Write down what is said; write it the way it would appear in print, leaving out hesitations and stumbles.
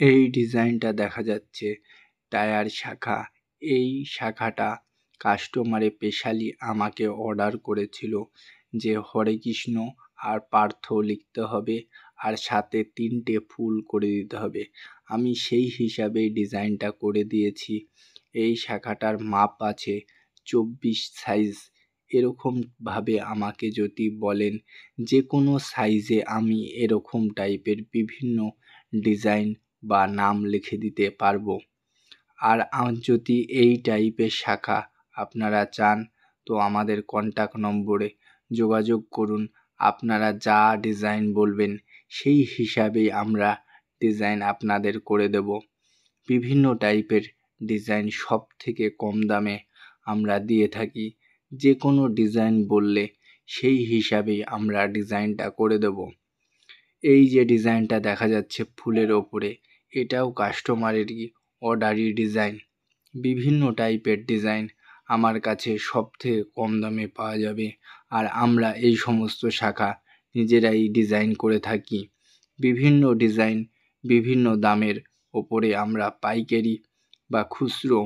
এই ডিজাইনটা দেখা যাচ্ছে টায়ার শাখা। এই শাখাটা কাস্টমারে স্পেশালি আমাকে অর্ডার করেছিল যে হরে কৃষ্ণ আর পার্থ লিখতে হবে আর সাথে 3টে ফুল করে দিতে হবে। আমি সেই হিসাবেই ডিজাইনটা করে দিয়েছি। এই শাখাটার মাপ আছে 24 সাইজ। এরকমভাবে আমাকে যদি বলেন যে কোনো সাইজে আমি এরকম টাইপের বিভিন্ন ডিজাইন বা নাম লিখে দিতে পারবো। আর যদি এই টাইপের শাখা আপনারা চান তো আমাদের কন্ট্যাক্ট নম্বরে যোগাযোগ করুন। আপনারা যা ডিজাইন বলবেন সেই হিসাবেই আমরা ডিজাইন আপনাদের করে দেব। বিভিন্ন টাইপের ডিজাইন সবথেকে কম দামে আমরা দিয়ে থাকি। যে কোনো ডিজাইন বললে সেই হিসাবেই আমরা ডিজাইনটা করে দেব। এই যে ডিজাইনটা দেখা যাচ্ছে ফুলের ওপরে, এটাও কাস্টমারেরই অর্ডারি ডিজাইন। বিভিন্ন টাইপের ডিজাইন আমার কাছে সবথেকে কম দামে পাওয়া যাবে। আর আমরা এই সমস্ত শাখা নিজেরাই ডিজাইন করে থাকি। বিভিন্ন দামের ওপরে আমরা পাইকারি বা খুচরো